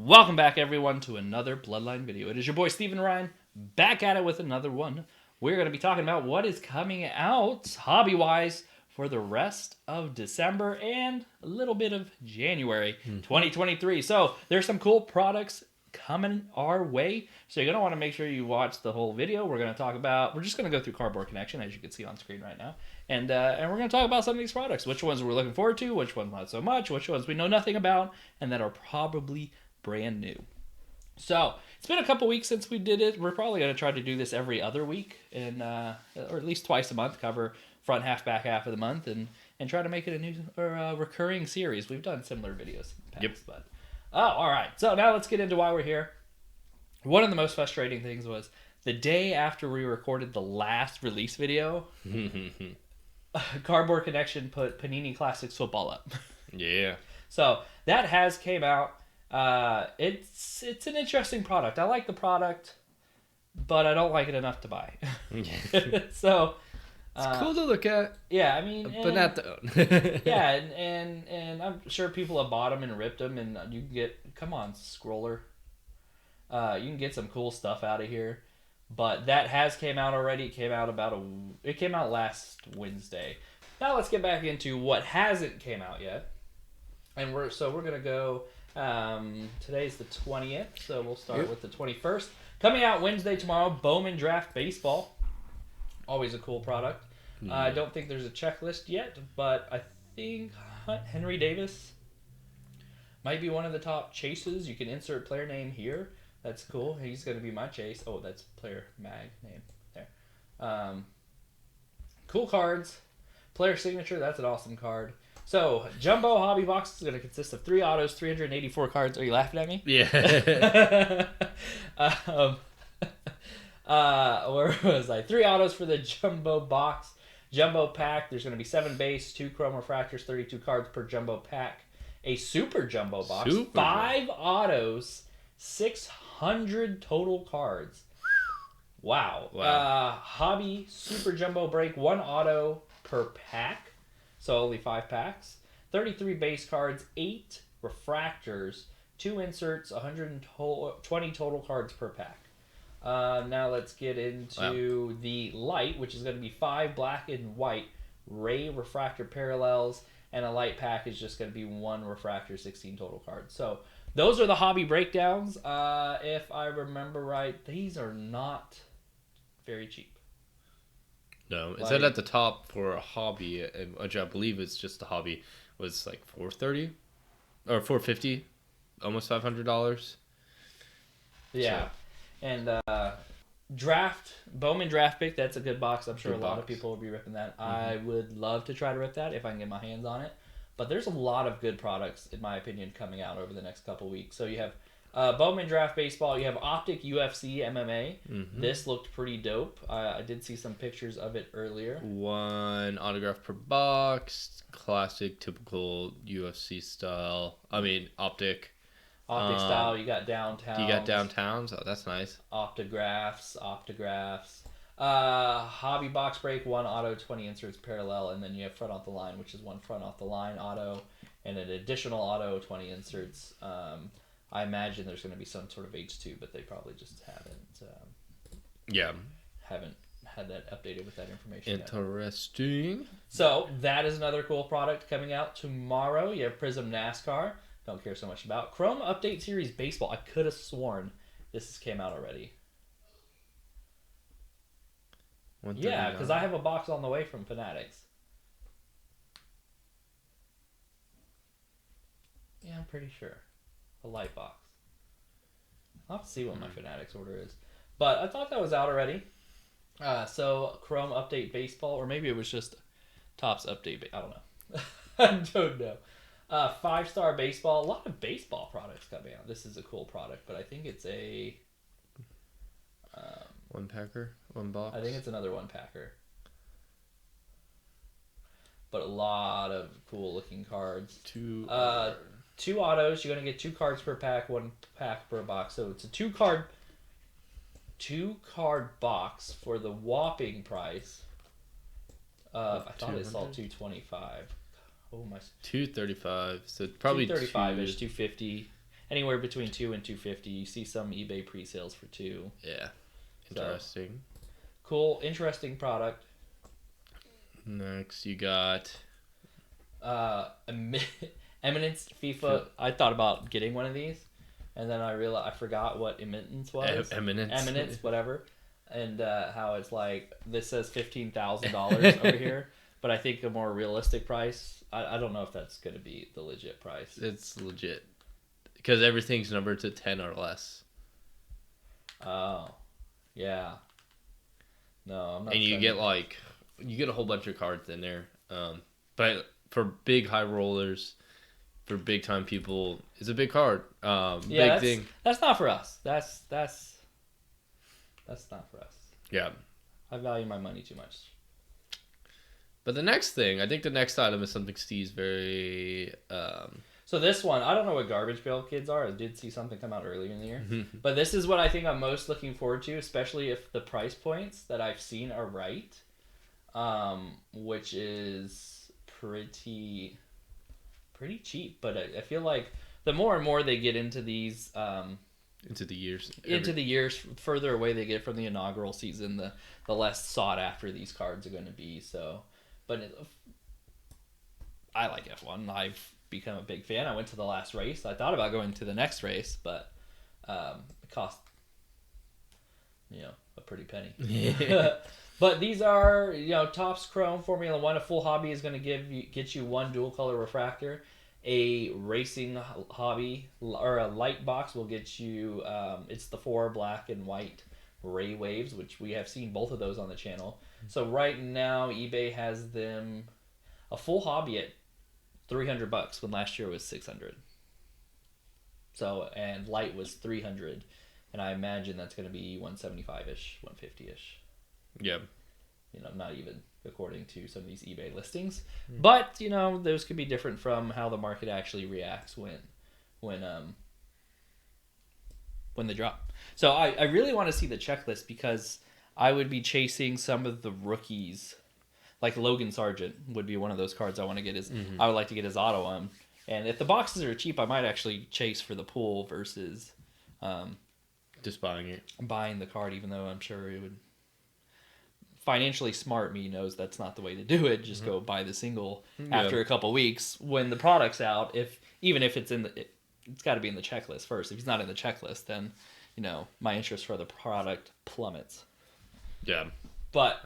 Welcome back, everyone, to another Bloodline video. It is your boy, Steven Ryan, back at it with another one. We're going to be talking about what is coming out, hobby-wise, for the rest of December and a little bit of January 2023. So, there's some cool products coming our way. So, you're going to want to make sure you watch the whole video. We're just going to go through Cardboard Connection, as you can see on screen right now. And we're going to talk about some of these products. Which ones we're looking forward to, which ones not so much, which ones we know nothing about, and that are probably brand new. So it's been a couple weeks since we did it. We're probably going to try to do this every other week, and or at least twice a month, cover front half, back half of the month, and try to make it a new or recurring series. We've done similar videos in the past, but all right. So now let's get into why we're here. One of the most frustrating things was the day after we recorded the last release video. Cardboard Connection put Panini Classics football up. Yeah. So that has came out. It's an interesting product. I like the product, but I don't like it enough to buy. So it's cool to look at. Yeah, I mean, but not to own. Yeah, and I'm sure people have bought them and ripped them, and you can get, come on, scroller. You can get some cool stuff out of here. But that has came out already. It came out last Wednesday. Now let's get back into what hasn't came out yet. And we're gonna go. Today's the 20th, so we'll start with the 21st. Coming out Wednesday tomorrow, Bowman Draft Baseball. Always a cool product. I don't think there's a checklist yet, but I think Henry Davis might be one of the top chases. You can insert player name here. That's cool. He's going to be my chase. Oh, that's player mag name there. Cool cards. Player signature. That's an awesome card. So, Jumbo Hobby Box is going to consist of 3 autos, 384 cards. Are you laughing at me? Yeah. Where was I? 3 autos for the Jumbo Box. Jumbo Pack. There's going to be 7 base, 2 Chrome Refractors, 32 cards per Jumbo Pack. A Super Jumbo Box. 5 autos, 600 total cards. Wow. Hobby Super Jumbo Break. 1 auto per pack. So only 5 packs. 33 base cards, 8 refractors, 2 inserts, 120 total cards per pack. Now let's get into the light, which is going to be 5 black and white Ray refractor parallels, and a light pack is just going to be 1 refractor, 16 total cards. So those are the hobby breakdowns. If I remember right, these are not very cheap. No, it said at the top for a hobby, which I believe is just a hobby, was like $430 or $450, almost $500. Yeah, so. And Bowman Draft Pick. That's a good box. I'm sure a lot of people will be ripping that. I would love to try to rip that if I can get my hands on it. But there's a lot of good products, in my opinion, coming out over the next couple weeks. So you have Bowman Draft Baseball. You have Optic UFC MMA. This looked pretty dope. I did see some pictures of it earlier. 1 autograph per box. Classic, typical UFC style. I mean, Optic. Optic style. You got downtowns. You got downtowns. Oh, that's nice. Optographs. Hobby Box Break. 1 auto, 20 inserts parallel. And then you have front off the line, which is 1 front off the line auto. And an additional auto, 20 inserts. I imagine there's going to be some sort of H2, but they probably just haven't had that updated with that information Interesting. yet. So that is another cool product coming out tomorrow. You have Prism NASCAR. Don't care so much about. Chrome Update Series Baseball. I could have sworn this came out already. Yeah, because I have a box on the way from Fanatics. Yeah, I'm pretty sure. A light box. I'll have to see what my Fanatics order is. But I thought that was out already. So, Chrome Update Baseball, or maybe it was just Topps Update. I don't know. I don't know. 5-star Baseball. A lot of baseball products coming out. This is a cool product, but I think it's a... 1 packer? 1 box? I think it's another 1-packer. But a lot of cool looking cards. 2 autos. You're going to get 2 cards per pack, 1 pack per box. So it's a 2 card box for the whopping price of, I thought it sold $225. Oh my. $235. So probably $235-ish, $250. anywhere between 2 and 250. You see some eBay pre-sales for 2. Yeah. So, Interesting. cool, interesting product. Next, you got Eminence FIFA. I thought about getting one of these, and then I realized I forgot what Eminence was. Eminence, whatever. And how it's like this says $15,000 over here, but I think a more realistic price. I don't know if that's going to be the legit price. It's legit because everything's numbered to 10 or less. Oh, yeah. No, I'm not. And you get a whole bunch of cards in there. But for big high rollers, for big time people, it's a big card. Big thing. That's not for us. That's not for us. Yeah. I value my money too much. But the next thing, I think the next item is something Steve's very. So this one, I don't know what Garbage Pail Kids are. I did see something come out earlier in the year. But this is what I think I'm most looking forward to, especially if the price points that I've seen are right. Which is pretty cheap. But I feel like the more and more they get into these... into the years further away they get from the inaugural season, the less sought after these cards are going to be. So, but I like F1. I've become a big fan. I went to the last race. I thought about going to the next race, but it cost a pretty penny. But these are Topps Chrome Formula One. A full hobby is going to get you one dual color refractor. A racing hobby or a light box will get you it's the 4 black and white Ray Waves, which we have seen both of those on the channel. So right now eBay has them a full hobby at $300 when last year was $600. So, and light was $300, and I imagine that's going to be $175-ish, $150-ish. Yeah. Not even according to some of these eBay listings. But, those could be different from how the market actually reacts when they drop. So I really want to see the checklist because I would be chasing some of the rookies. Like Logan Sargent would be one of those cards I want to get I would like to get his auto on. And if the boxes are cheap, I might actually chase for the pool versus just buying it. Buying the card, even though I'm sure it would... Financially smart me knows that's not the way to do it. Just go buy the single after a couple weeks when the product's out. Even if it's it's got to be in the checklist first. If it's not in the checklist, then my interest for the product plummets. Yeah, but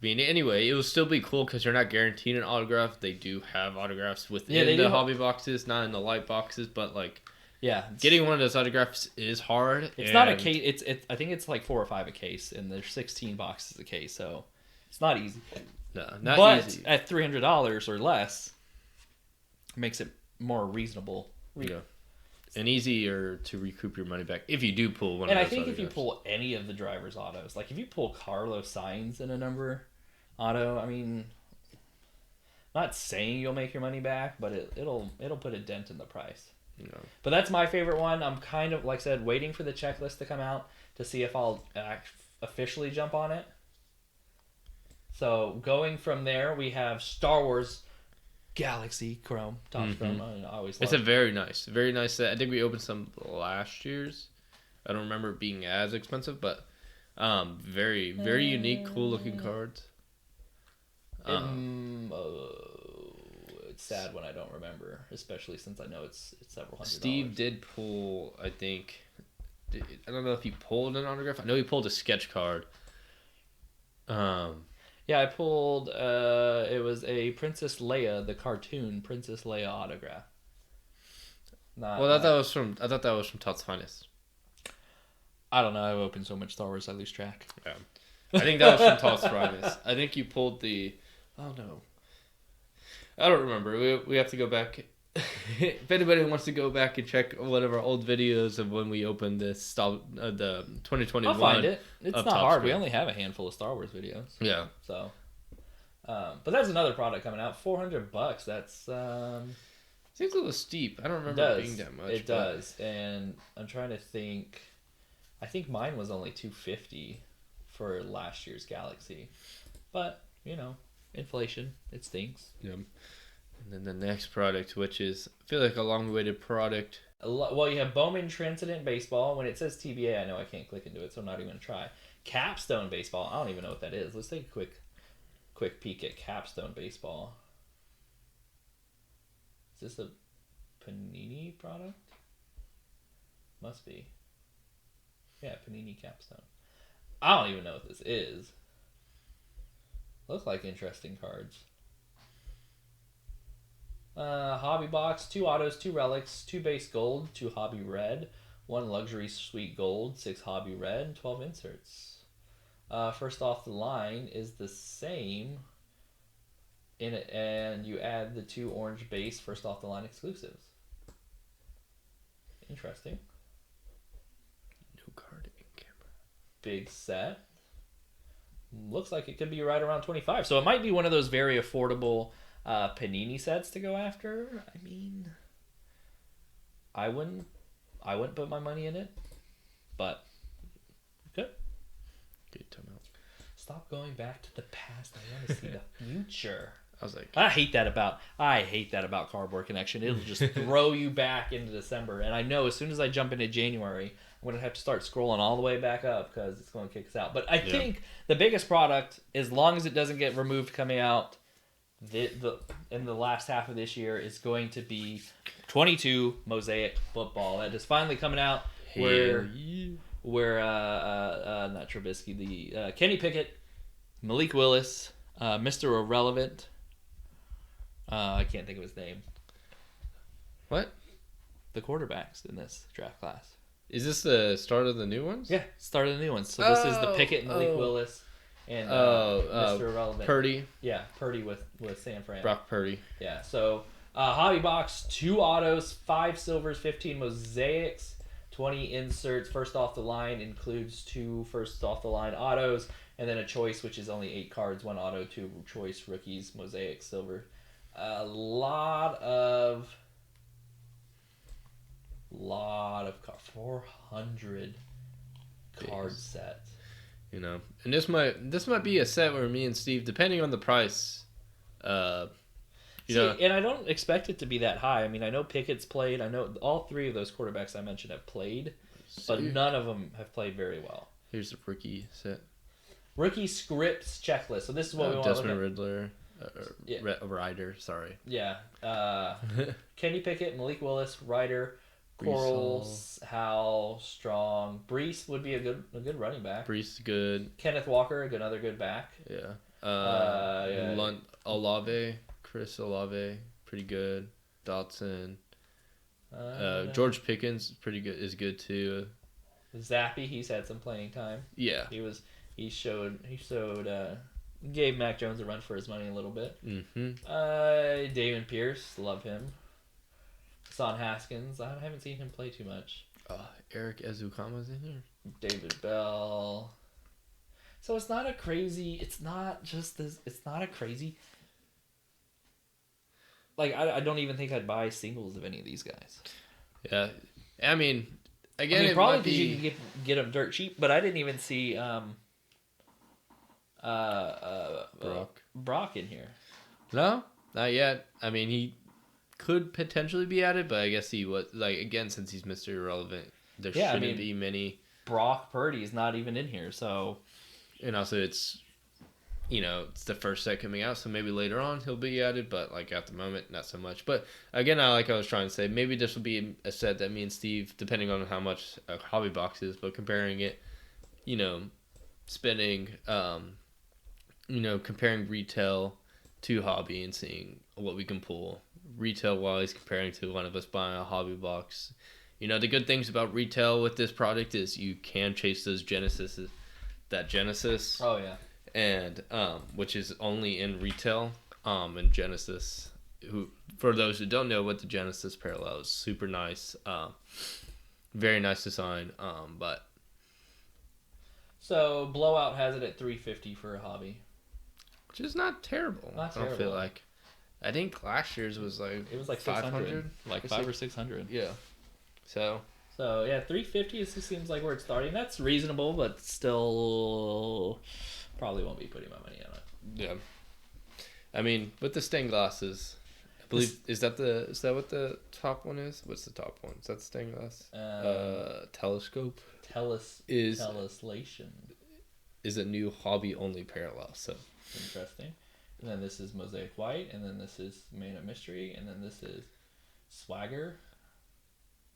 anyway, it will still be cool because you're not guaranteed an autograph. They do have autographs within the hobby boxes, not in the light boxes, but getting one of those autographs is hard. It's not a case. I think it's like 4 or 5 a case, and there's 16 boxes a case, so it's not easy. No, not easy. But at $300 or less, it makes it more reasonable. Yeah, and easier to recoup your money back if you do pull one. And of those I think autographs. if you pull any of the drivers' autos, like if you pull Carlos Sainz in a number auto, I mean, not saying you'll make your money back, but it'll put a dent in the price. No. But that's my favorite one. I'm kind of, like I said, waiting for the checklist to come out to see if I'll officially jump on it. So going from there, we have Star Wars Galaxy Chrome, Topps Chrome. I always it's a very nice set. I think we opened some last year's. I don't remember it being as expensive, but very unique, cool looking cards. It's sad when I don't remember, especially since I know it's several $100. Steve did pull, I think. I don't know if he pulled an autograph. I know he pulled a sketch card. Yeah, I pulled. It was a Princess Leia, the cartoon Princess Leia autograph. I thought that was from Todd's Finest. I don't know. I've opened so much Star Wars, I lose track. Yeah, I think that was from Todd's Finest. I think you pulled the. Oh no. I don't remember. We have to go back. If anybody wants to go back and check one of our old videos of when we opened this, the 2021. I'll find it. It's not hard. Screen. We only have a handful of Star Wars videos. Yeah. So, but there's another product coming out. $400. That's seems a little steep. I don't remember it being that much. It does, and I'm trying to think. I think mine was only $250 for last year's Galaxy, but inflation, it stinks. Yeah. And then the next product, which is I feel like a long-awaited product. Well, you have Bowman Transcendent Baseball. When it says TBA, I know I can't click into it, so I'm not even going to try. Capstone Baseball. I don't even know what that is. Let's take a quick peek at Capstone Baseball. Is this a Panini product? Must be. Yeah, Panini Capstone. I don't even know what this is. Look like interesting cards. Hobby box, 2 autos, 2 relics, 2 base gold, 2 hobby red, 1 luxury sweet gold, 6 hobby red, 12 inserts. First off the line is the same in it, and you add the 2 orange base first off the line exclusives. Interesting. New card in camera. Big set. Looks like it could be right around 25. So it might be one of those very affordable Panini sets to go after. I mean, I wouldn't put my money in it, but good. Good time out. Stop going back to the past. I want to see the future. I was like, I hate that about Cardboard Connection. It'll just throw you back into December, and I know as soon as I jump into January, I'm gonna have to start scrolling all the way back up because it's going to kick us out. But I think the biggest product, as long as it doesn't get removed coming out in the last half of this year, is going to be 22 Mosaic Football. That is finally coming out. Where not Trubisky, the Kenny Pickett, Malik Willis, Mr. Irrelevant. I can't think of his name. what? The quarterbacks in this draft class. Is this the start of the new ones? Yeah, start of the new ones. So this is the Pickett, Malik Willis, and Mr. Irrelevant. Purdy. Yeah, Purdy with San Fran. Brock Purdy. Yeah, so hobby box, 2 autos, 5 silvers, 15 mosaics, 20 inserts. First off the line includes 2 first off the line autos, and then a choice, which is only 8 cards, 1 auto, 2 choice rookies, mosaic, silver. A lot of 400 card set. You know, and this might be a set where me and Steve, depending on the price, you know, and I don't expect it to be that high. I mean, I know Pickett's played. I know all 3 of those quarterbacks I mentioned have played, but none of them have played very well. Here's the rookie set. Rookie scripts checklist. So this is what we want to Desmond look at. Riddler. Ryder, sorry. Yeah. Kenny Pickett, Malik Willis, Ryder, Coral, Howell, Strong. Brees would be a good running back. Brees good. Kenneth Walker, another good back. Yeah. Olave, Chris Olave, pretty good. Dotson. George Pickens, pretty good. Is good too. Zappy, he's had some playing time. Yeah. He showed gave Mac Jones a run for his money a little bit. Mm-hmm. Damon Pierce, love him. Son Haskins, I haven't seen him play too much. Eric Ezukama's in here. David Bell. So it's not a crazy. It's not just this. It's not a crazy. Like I don't even think I'd buy singles of any of these guys. Yeah, I mean, again, it probably might because be... you can get them dirt cheap. But I didn't even see Brock in here. No, not yet. I mean, he could potentially be added, but I guess he was, like, again, since he's Mr. Irrelevant, there shouldn't be many. Brock Purdy is not even in here, so. And also, it's, you know, it's the first set coming out, so maybe later on he'll be added, but, like, at the moment, not so much. But, again, I was trying to say, maybe this will be a set that me and Steve, depending on how much a hobby box is, but comparing it, you know, spending, you know, comparing retail to hobby and seeing what we can pull retail wise, comparing to one of us buying a hobby box. You know, the good things about retail with this product is you can chase those Genesis. Oh yeah. And which is only in retail. And Genesis, who, for those who don't know what the Genesis parallel is, super nice. Very nice design. But so Blowout has it at $350 for a hobby. Which is not terrible. Not terrible. I don't feel like. I think last year's was like... It was like 600. Like 500 or 600. Yeah. So yeah, $350 seems like where it's starting. That's reasonable, but still probably won't be putting my money on it. Yeah. I mean, with the stained glasses, I believe is that what the top one is? What's the top one? Is that stained glass? Telescope Teleslation. Is a new hobby only parallel. So Interesting. And then this is Mosaic White, and then this is Man of Mystery, and then this is Swagger,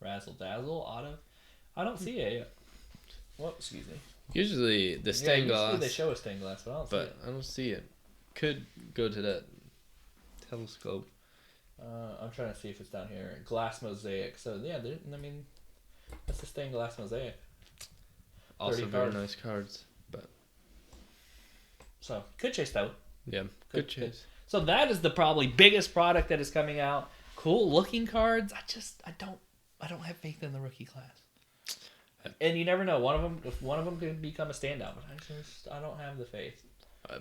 Razzle Dazzle, Auto. I don't see it yet. Well, excuse me. usually the stained glass. Usually they show a stained glass, but I don't see it. I don't see it. Could go to that telescope. I'm trying to see if it's down here. Glass Mosaic. So yeah, I mean, that's the stained glass Mosaic. Also 30 very cards. nice cards. But So good chase though. yeah, good chase. So that is the probably biggest product that is coming out. Cool looking cards. I don't have faith in the rookie class. And you never know. One of them could become a standout, but I don't have the faith.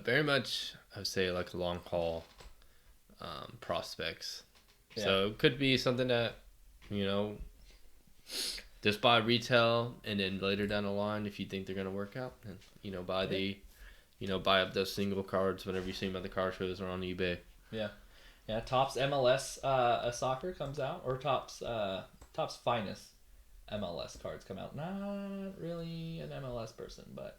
Very much, I would say, like long haul prospects. Yeah. So it could be something that, just buy retail, and then later down the line, if you think they're gonna work out, and buy up those single cards whenever you see them at the card shows or on eBay. Yeah. Topps MLS soccer comes out, or Topps finest MLS cards come out. Not really an MLS person, but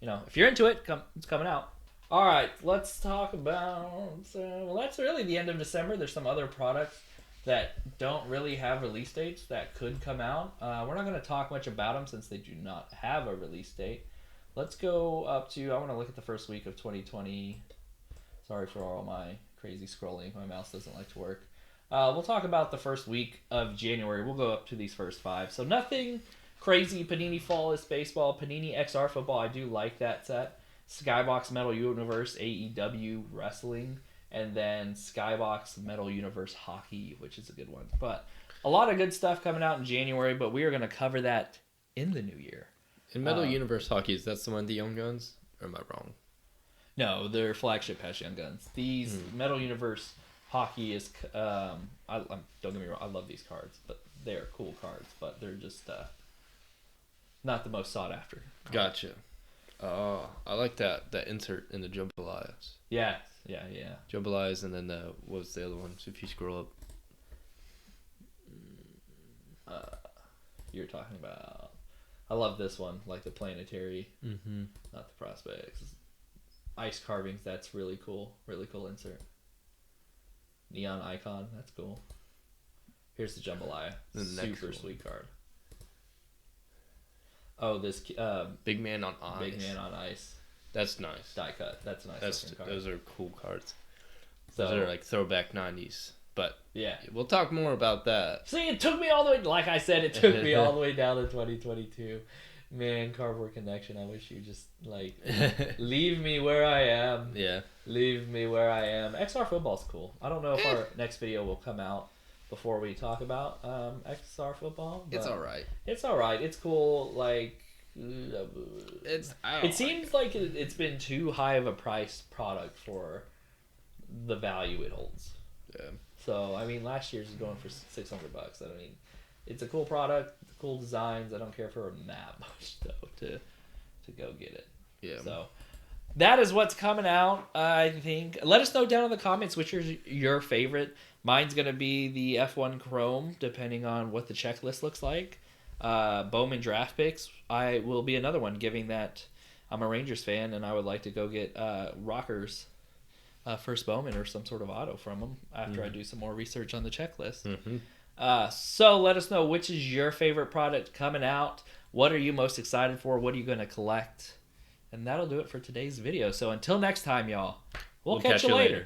if you're into it, it's coming out. All right, let's talk about. Well, that's really the end of December. There's some other products that don't really have release dates that could come out. We're not going to talk much about them since they do not have a release date. Let's go up to. I want to look at the first week of 2020. Sorry for all my crazy scrolling. My mouse doesn't like to work. We'll talk about the first week of January. We'll go up to these first 5. So nothing crazy. Panini Flawless Baseball, Panini XR Football. I do like that set. Skybox Metal Universe AEW Wrestling, and then Skybox Metal Universe Hockey, which is a good one. But a lot of good stuff coming out in January, but we are going to cover that in the new year. In Metal Universe Hockey, is that the one, the Young Guns? Or am I wrong? No, their flagship has Young Guns. These Metal Universe Hockey is, don't get me wrong, I love these cards, but they're cool cards, but they're just not the most sought after. Gotcha. Oh, I like that insert in the Jambalayas. Yeah. Jambalayas, and then what was the other one? So if you scroll up. You're talking about. I love this one, like the planetary, not the prospects. Ice carvings, that's really cool. Really cool insert. Neon icon, that's cool. Here's the Jambalaya. Super sweet card. Oh, this Big Man on Ice. Big Man on Ice. That's nice. Die cut. That's a nice. Card. Those are cool cards. Those are like throwback 90s. But yeah, we'll talk more about that. See, it took me all the way. Like I said, it took me all the way down to 2022. Man, Cardboard Connection. I wish you just leave me where I am. Yeah. Leave me where I am. XR Football's cool. I don't know if our next video will come out before we talk about XR Football. It's all right. It's all right. It's cool. Like it seems like it's been too high of a price product for the value it holds. Yeah. So I mean, last year's is going for $600. I mean, it's a cool product, cool designs. I don't care for that much though to go get it. Yeah. So that is what's coming out. I think. Let us know down in the comments which is your favorite. Mine's gonna be the F1 Chrome, depending on what the checklist looks like. Bowman draft picks. I will be another one, giving that I'm a Rangers fan and I would like to go get Rockers first Bowman or some sort of auto from them after I do some more research on the checklist. So let us know which is your favorite product coming out. What are you most excited for? What are you going to collect? And that'll do it for today's video. So until next time, y'all, we'll catch you later.